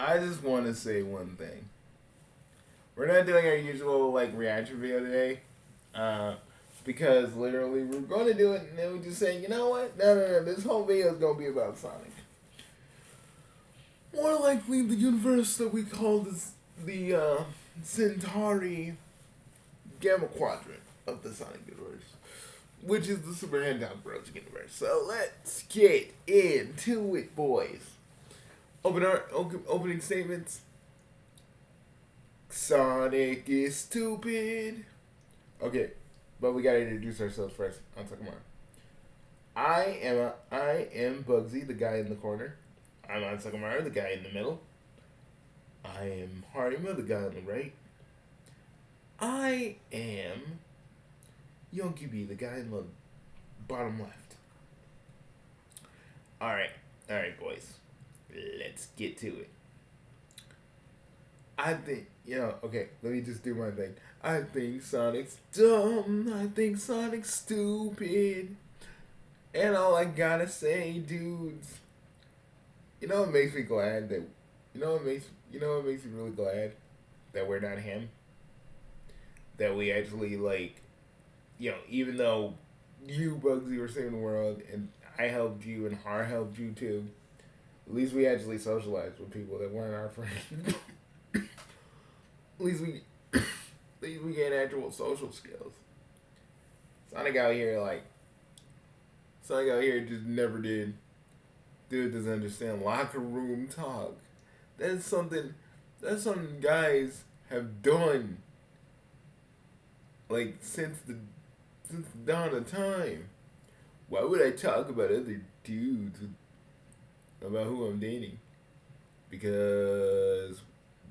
I just want to say one thing. We're not doing our usual like reaction video today, uh, because literally we're going to do it, and then we just say, you know what? No. This whole video is going to be about Sonic. More likely, the universe that we call this the Centauri Gamma Quadrant of the Sonic universe, which is the Super Nintendo Bros. Universe. So let's get into it, boys. Opening statements. Sonic is stupid. Okay, but we gotta introduce ourselves first. On Sakamara. I am Bugsy, the guy in the corner. I'm on Sakamara, the guy in the middle. I am Harima, the guy on the right. I am Yonkibi, the guy in the bottom left. Alright, boys. Let's get to it. I think, okay, let me just do my thing. I think Sonic's dumb. I think Sonic's stupid. And all I gotta say, dudes, it makes me glad that, what makes me really glad that we're not him. That we actually, even though you, Bugsy, were saving the world, and I helped you, and Har helped you too, at least we actually socialized with people that weren't our friends. At least we get actual social skills. Sonic out here just never did. Dude doesn't understand locker room talk. That's something guys have done. Since the dawn of time. Why would I talk about other dudes about who I'm dating? Because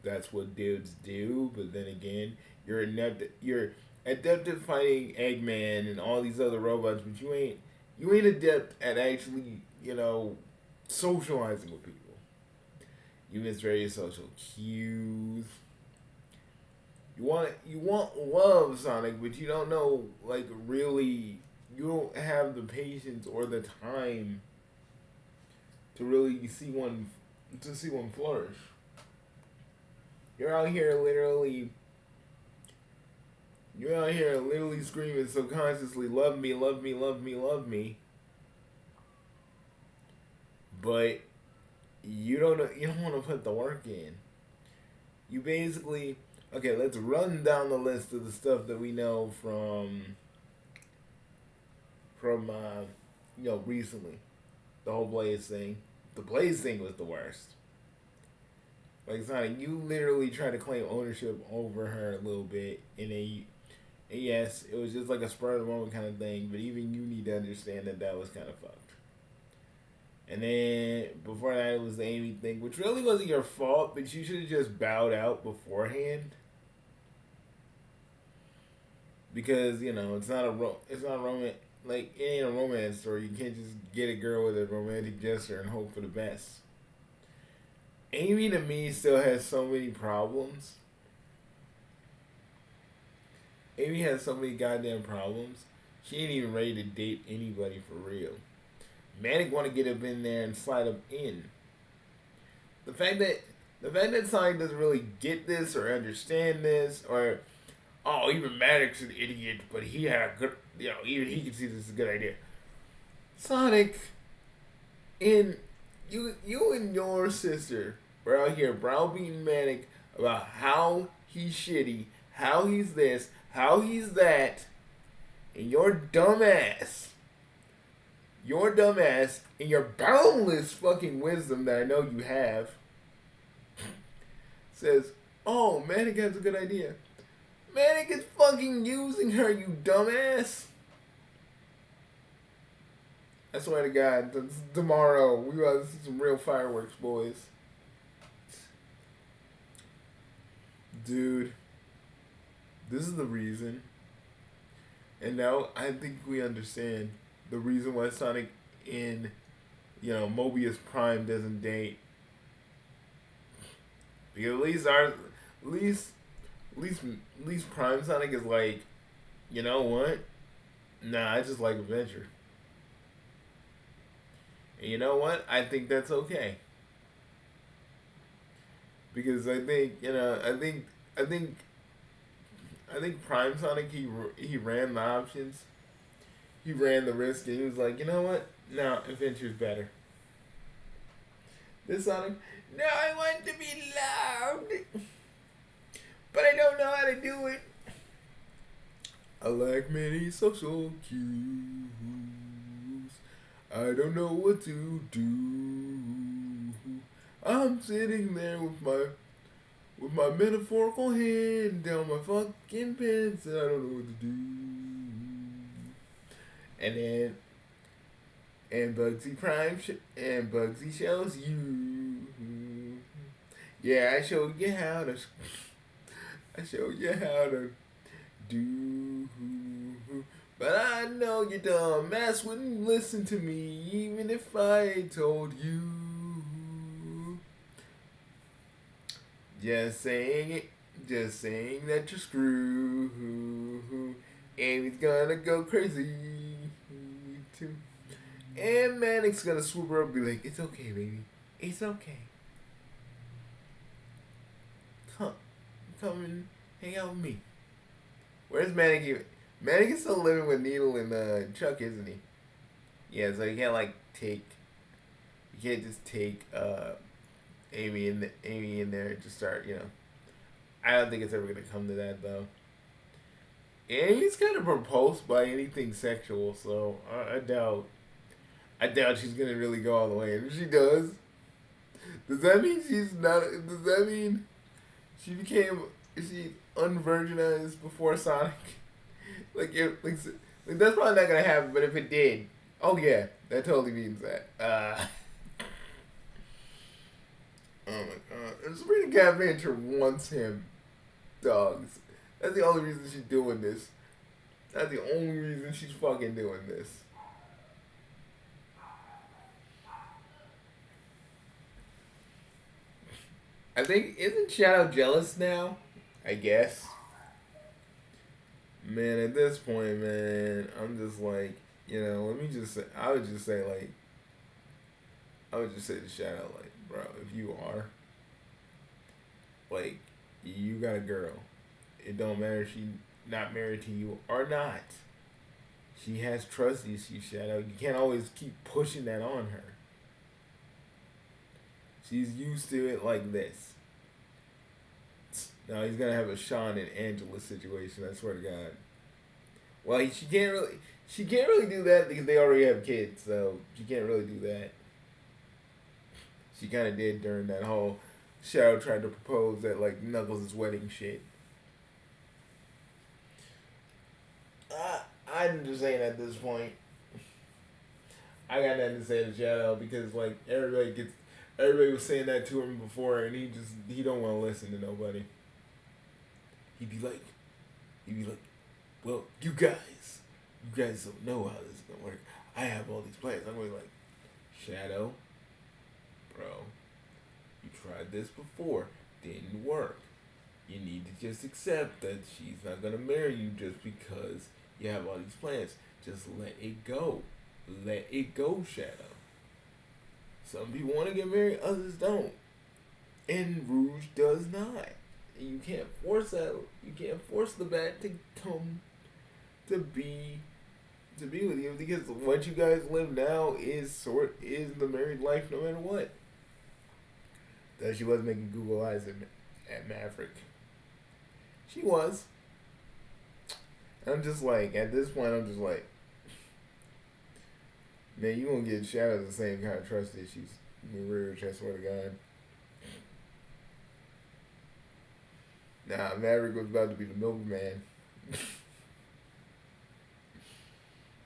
that's what dudes do. But then again, you're adept at fighting Eggman and all these other robots, but you ain't adept at actually socializing with people. You miss various social cues. You want love, Sonic, but you don't know really. You don't have the patience or the time to really see one flourish. You're out here literally screaming subconsciously, "Love me, love me, love me, love me." But you don't want to put the work in. You basically, okay, let's run down the list of the stuff that we know from recently. The whole Blaze thing. The Blaze thing was the worst. Sonic, you literally tried to claim ownership over her a little bit, and yes, it was just like a spur of the moment kind of thing, but even you need to understand that was kind of fucked. And then before that, it was the Amy thing, which really wasn't your fault, but you should have just bowed out beforehand. Because it's not a romance. It ain't a romance story. You can't just get a girl with a romantic gesture and hope for the best. Amy to me still has so many problems. Amy has so many goddamn problems. She ain't even ready to date anybody for real. Manic want to get up in there and slide up in. The fact that Sonic doesn't really get this or understand this, or even Manic's an idiot, but he had a good, even he can see this is a good idea. Sonic, you and your sister were out here browbeating Manic about how he's shitty, how he's this, how he's that, and your dumbass, and your boundless fucking wisdom that I know you have, says, "Oh, Manic has a good idea." Manic is fucking using her, you dumbass. I swear to God, tomorrow we about to see some real fireworks, boys. Dude, this is the reason. And now I think we understand the reason why Sonic in, Mobius Prime doesn't date. Because at least Prime Sonic is like, you know what? Nah, I just like adventure. And you know what? I think that's okay. because I think I think I think Prime Sonic he ran the options, he ran the risk, and he was like, you know what? No, Adventure's better. This Sonic, no, I want to be loud, but I don't know how to do it. I lack many social cues. I don't know what to do. I'm sitting there with my metaphorical hand down my fucking pants, and I don't know what to do. And then and Bugsy shows you. Yeah, I showed you how to do. But I know your dumb ass wouldn't listen to me even if I told you. Just saying it, just saying that you're screwed. Amy's gonna go crazy too. And Manic's gonna swoop her up and be like, it's okay, baby. It's okay. Come, come and hang out with me. Where's Manic even? Manic is still living with Needle and Chuck, isn't he? Yeah, so you can't you can't just take Amy in there and just start, I don't think it's ever gonna come to that though. And he's kind of repulsed by anything sexual, so I doubt she's gonna really go all the way. And if she does, does that mean she's not? Does that mean is she unvirginized before Sonic? Like that's probably not gonna happen. But if it did, oh yeah, that totally means that. Oh my god, and Sabrina Catventure wants him, dogs. That's the only reason she's doing this. That's the only reason she's fucking doing this. I think, isn't Shadow jealous now? I guess. Man, at this point, man, I'm just like, let me just say, I would just say to Shadow, like, bro, if you are, like, you got a girl. It don't matter if she not married to you or not. She has trust issues, Shadow. You can't always keep pushing that on her. She's used to it like this. Now he's gonna have a Sean and Angela situation. I swear to God. Well, she can't really do that because they already have kids, so she can't really do that. She kind of did during that whole Shadow tried to propose at like Knuckles' wedding shit. I'm just saying at this point, I got nothing to say to Shadow because like everybody was saying that to him before, and he don't want to listen to nobody. He'd be like, well, you guys don't know how this is gonna work. I have all these plans. I'm gonna be like, Shadow, bro, you tried this before, didn't work. You need to just accept that she's not gonna marry you just because you have all these plans. Just let it go. Let it go, Shadow. Some people want to get married, others don't. And Rouge does not. You can't force that. You can't force the bat to come to be with you because what you guys live now is the married life no matter what. Though she was making Google eyes at Maverick. She was. I'm just like, at this point, I'm just like, man, you gonna get Shadow the same kind of trust issues. Rouge, I swear to God. Nah, Maverick was about to be the milkman.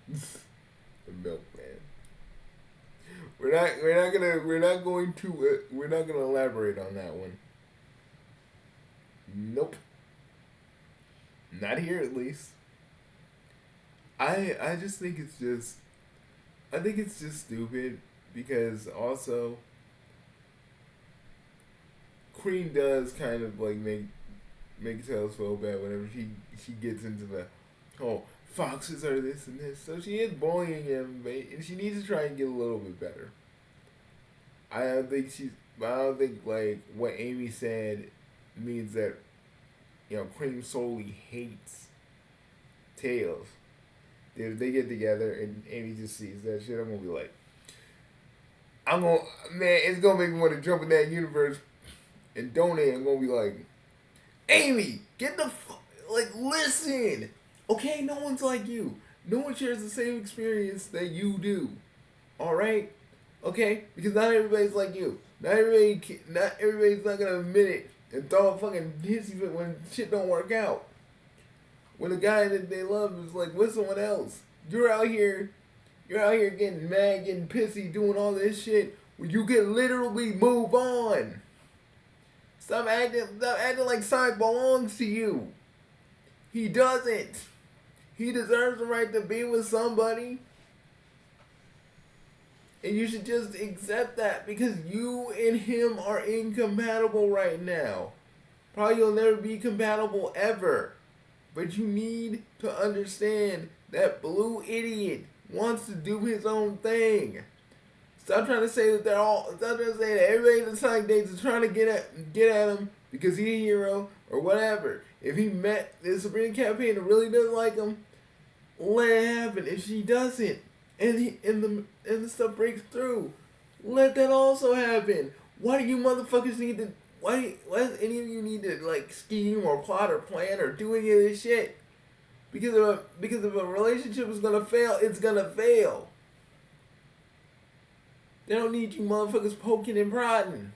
The milkman. We're not gonna elaborate on that one. Nope. Not here, at least. I just think it's just stupid because also Cream does kind of like make Tails feel bad whenever she gets into the foxes are this and this. So she is bullying him, and she needs to try and get a little bit better. I don't think but I don't think like what Amy said means that Cream solely hates Tails. If they get together and Amy just sees that shit, I'm gonna be like, man, it's gonna make me want to jump in that universe and donate. I'm gonna be like, Amy, get the listen. Okay, no one's like you. No one shares the same experience that you do. All right, okay, because not everybody's like you. Not everybody's not gonna admit it and throw a fucking hissy fit when shit don't work out. When the guy that they love is like with someone else, you're out here getting mad, getting pissy, doing all this shit when you can literally move on. Stop acting like Sonic belongs to you. He doesn't. He deserves the right to be with somebody. And you should just accept that because you and him are incompatible right now. Probably you'll never be compatible ever. But you need to understand that blue idiot wants to do his own thing. Stop trying to say that Stop trying to say that everybody in the Sonic dates is trying to get at him because he's a hero or whatever. If he met the Sabrina campaign and really doesn't like him, let it happen. If she doesn't, and the stuff breaks through, let that also happen. Why do you motherfuckers need to? Why does any of you need to like scheme or plot or plan or do any of this shit? Because if a relationship is gonna fail, it's gonna fail. They don't need you motherfuckers poking and prodding.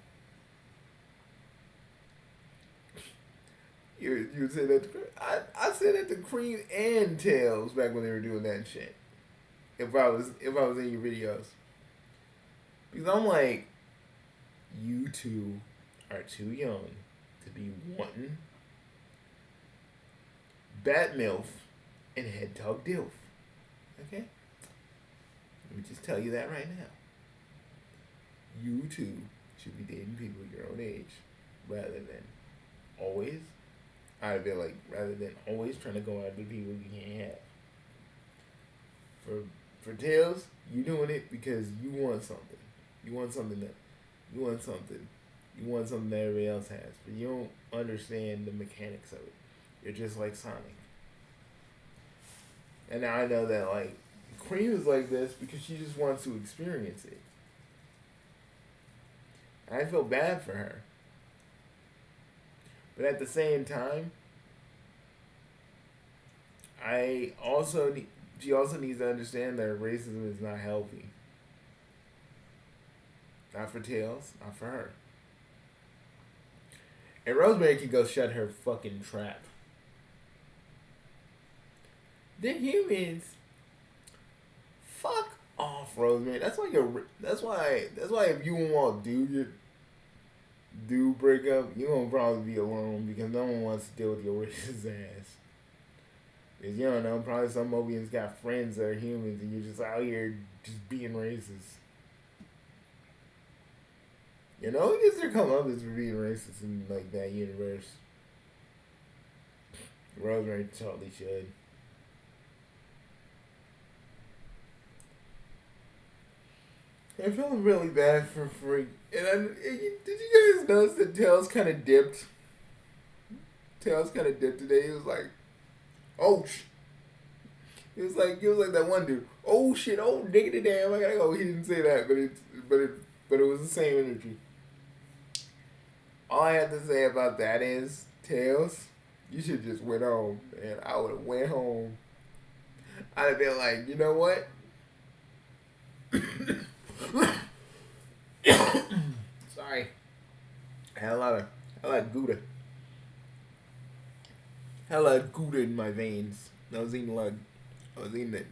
You said that I said that to Cream and Tails back when they were doing that shit. If I was in your videos. Because I'm like, you two are too young to be wanting Bat MILF and Head Tug DILF. Okay? Let me just tell you that right now. You two should be dating people your own age rather than always trying to go out with people you can't have. For Tails, you doing it because you want something. You want something that everybody else has, but you don't understand the mechanics of it. You're just like Sonic. And now I know that like Cream is like this because she just wants to experience it. I feel bad for her. But at the same time, she also needs to understand that racism is not healthy. Not for Tails, not for her. And Rosemary can go shut her fucking trap. The humans. Fuck off, Rosemary. That's why if you and Walt do break up, you're gonna probably be alone because no one wants to deal with your racist ass. Because you don't know, probably some Mobians got friends that are humans and you're just out here just being racist. You know, I guess there come others for being racist in like that universe. Rosemary totally should. I'm feeling really bad for Freak. And did you guys notice that Tails kind of dipped? Tails kind of dipped today. He was like, "Oh, he was like that one dude. Oh shit! Oh diggity damn! I gotta go." He didn't say that, but it was the same energy. All I have to say about that is, Tails, you should just went home, and I would have went home. I'd have been like, you know what? Sorry. I had a lot of Gouda. Had a lot of Gouda in my veins. I was eating the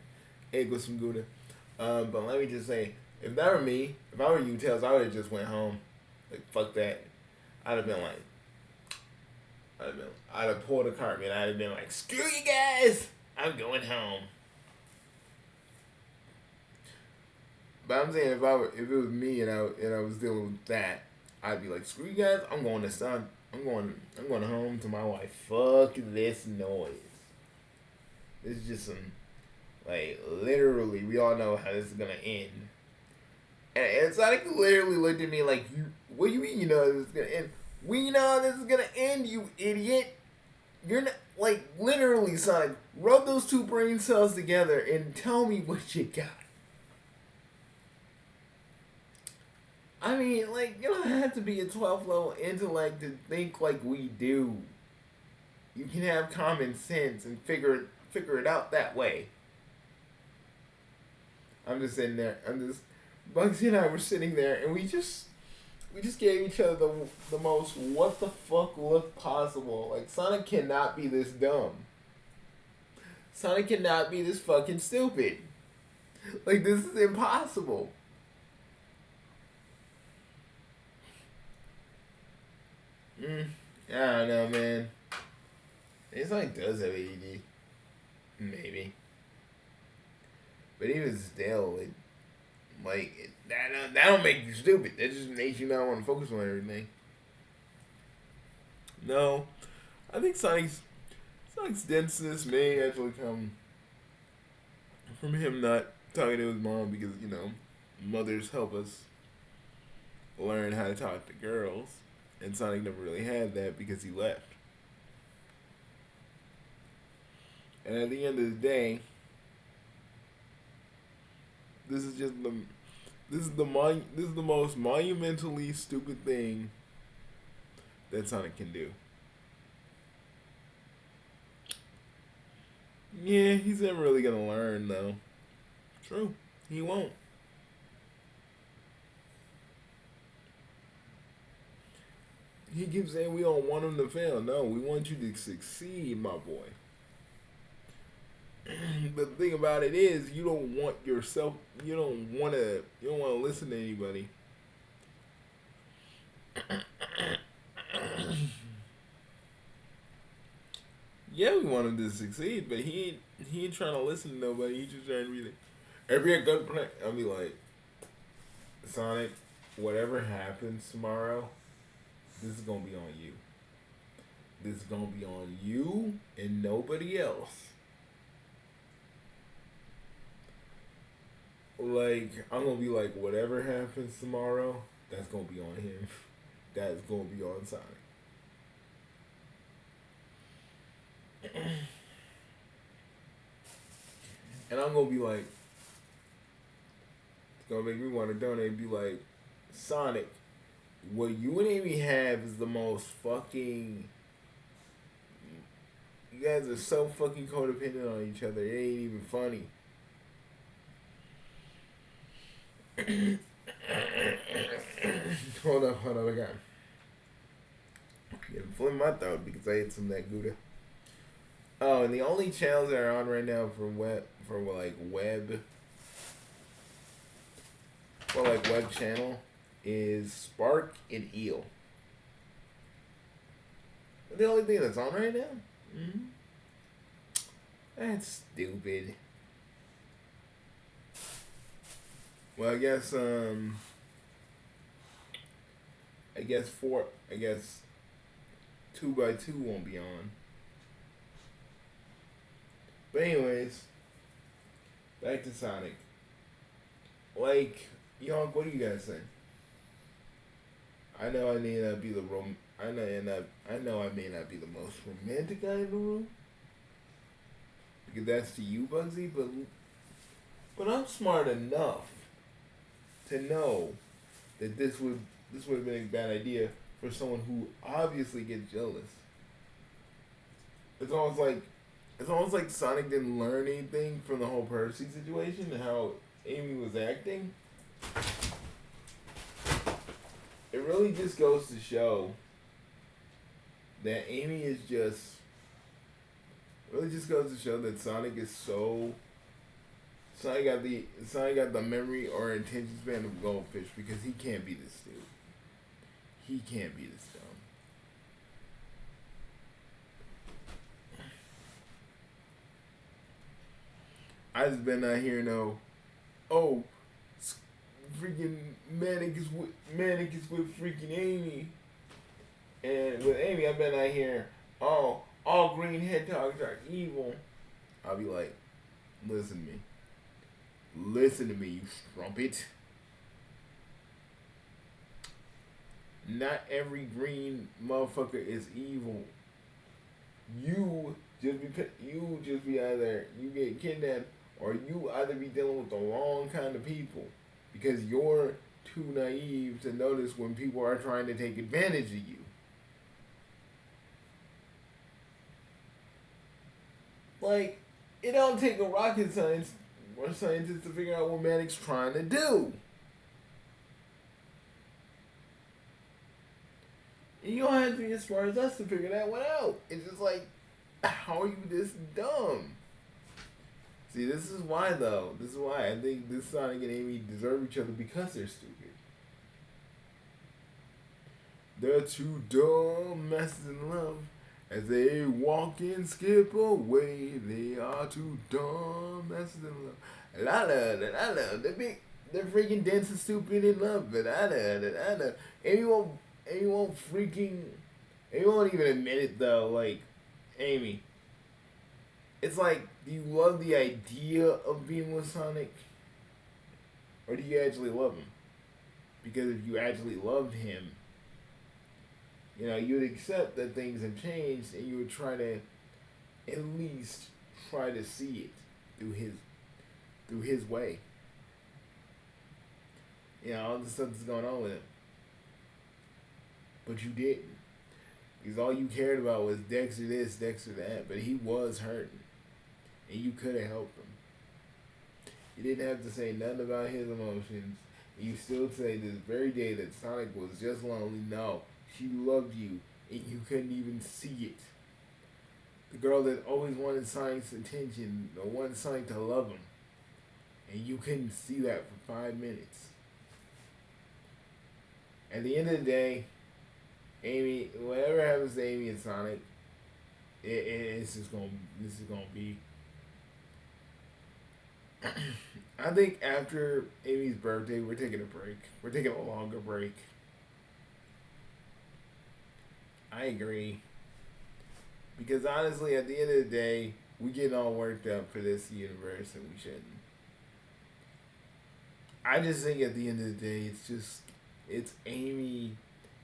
egg with some Gouda. But let me just say, if that were me, if I were you, Tails, I would have just went home. Like, fuck that. I'd have pulled a carpet and I'd have been like, screw you guys! I'm going home. But I'm saying if it was me and I was dealing with that, I'd be like, screw you guys, I'm going home to my wife. Fuck this noise. This is just some, like, literally, we all know how this is gonna end. And Sonic literally looked at me like, What do you mean you know this is gonna end? We know this is gonna end, you idiot. You're not like literally, son. Rub those two brain cells together and tell me what you got. I mean, like you don't have to be a 12th level intellect to think like we do. You can have common sense and figure it out that way. I'm just sitting there. Bugsy and I were sitting there, and we just gave each other the most what the fuck look possible. Like Sonic cannot be this dumb. Sonic cannot be this fucking stupid. Like this is impossible. I don't know, man. It's like does have ADD, maybe. But even still, that don't make you stupid. That just makes you not want to focus on everything. No, I think Sonic's denseness may actually come from him not talking to his mom because mothers help us learn how to talk to girls, and Sonic never really had that because he left. And at the end of the day, this is the most monumentally stupid thing that Sonic can do. Yeah, he's never really gonna learn though. True, he won't. He keeps saying we don't want him to fail. No, we want you to succeed, my boy. But the thing about it is, you don't want yourself. You don't want to listen to anybody. Yeah, we want him to succeed, but he ain't trying to listen to nobody. He just trying to be like, every good plan. I'll be like, Sonic, whatever happens tomorrow, this is gonna be on you. This is gonna be on you and nobody else. Like, I'm gonna be like, whatever happens tomorrow, that's gonna be on him. That's gonna be on Sonic. And I'm gonna be like, it's gonna make me want to donate and be like, Sonic, what you and Amy have is the most fucking. You guys are so fucking codependent on each other. It ain't even funny. Hold up, I got. Getting flu in my throat because I ate some of that Gouda. Oh, and the only channels that are on right now for web channel is Spark and Eel. The only thing that's on right now? Mm-hmm. That's stupid. Well, I guess 2x2 won't be on. But anyways, back to Sonic. Like, y'all, what do you guys think? I know I may not be the I know I may not be the most romantic guy in the room. Because that's to you, Bugsy, but I'm smart enough to know that this would have been a bad idea for someone who obviously gets jealous. It's almost like Sonic didn't learn anything from the whole Percy situation and how Amy was acting. It really just goes to show that Amy is just. It really just goes to show that Sonic is so. Sonic got the memory or attention span of goldfish because he can't be this dude. He can't be this dumb. I just been not hearing freaking Manic is with freaking Amy, and with Amy I've been not hearing all green hedgehogs are evil. I'll be like, listen to me, you strumpet. not every green motherfucker is evil. You just be either you get kidnapped or you either be dealing with the wrong kind of people because you're too naive to notice when people are trying to take advantage of you. Like, it don't take a rocket science or scientist to figure out what Manic's trying to do. And you don't have to be as smart as us to figure that one out. It's just like, how are you this dumb? See, this is why though. This is why I think this Sonic and Amy deserve each other because they're stupid. They're two dumb messes in love. As they walk and skip away, they are two dumb messes in love. La la la la. They're freaking dancing stupid in love. But la la la la. Amy won't freaking. Amy won't even admit it though. Like, Amy. It's like, do you love the idea of being with Sonic? Or do you actually love him? Because if you actually loved him, you know, you would accept that things have changed and you would try to at least try to see it through his way. You know, all the stuff that's going on with him. But you didn't. Because all you cared about was Dexter this, Dexter that. But he was hurting. And you could have helped him. You didn't have to say nothing about his emotions. And you still say this very day that Sonic was just lonely. No, she loved you. And you couldn't even see it. The girl that always wanted Sonic's attention, or wanted Sonic to love him. And you couldn't see that for 5 minutes. At the end of the day, Amy, whatever happens to Amy and Sonic, this is gonna be. I think after Amy's birthday, we're taking a break. We're taking a longer break. I agree. Because honestly, at the end of the day, we getting all worked up for this universe and we shouldn't. I just think at the end of the day, it's Amy,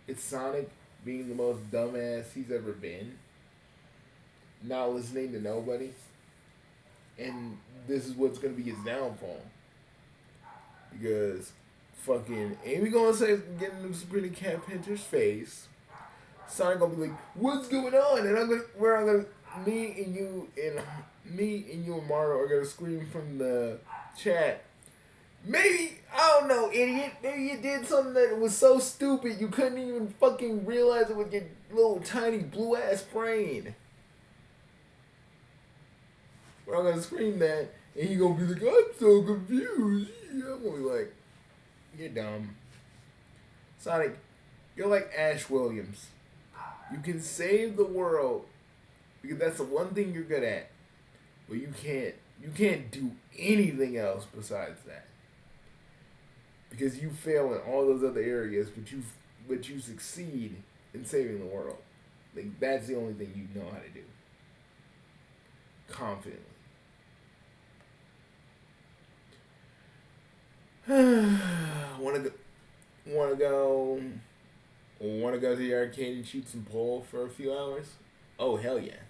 it's Sonic being the most dumbass he's ever been. Not listening to nobody. And this is what's going to be his downfall. Because fucking Amy gonna say getting into Sabrina Cat Pinter's face. Sonic gonna be like, what's going on? And me and you and Mario are gonna scream from the chat. Maybe, I don't know, idiot. Maybe you did something that was so stupid you couldn't even fucking realize it with your little tiny blue ass brain. We're all gonna scream that, and you gonna be like, I'm so confused. I'm gonna be like, you're dumb. Sonic, you're like Ash Williams. You can save the world because that's the one thing you're good at. But you can't do anything else besides that. Because you fail in all those other areas, but you succeed in saving the world. Like, that's the only thing you know how to do. Confidently. Wanna go to the arcade and shoot some pool for a few hours? Oh, hell yeah.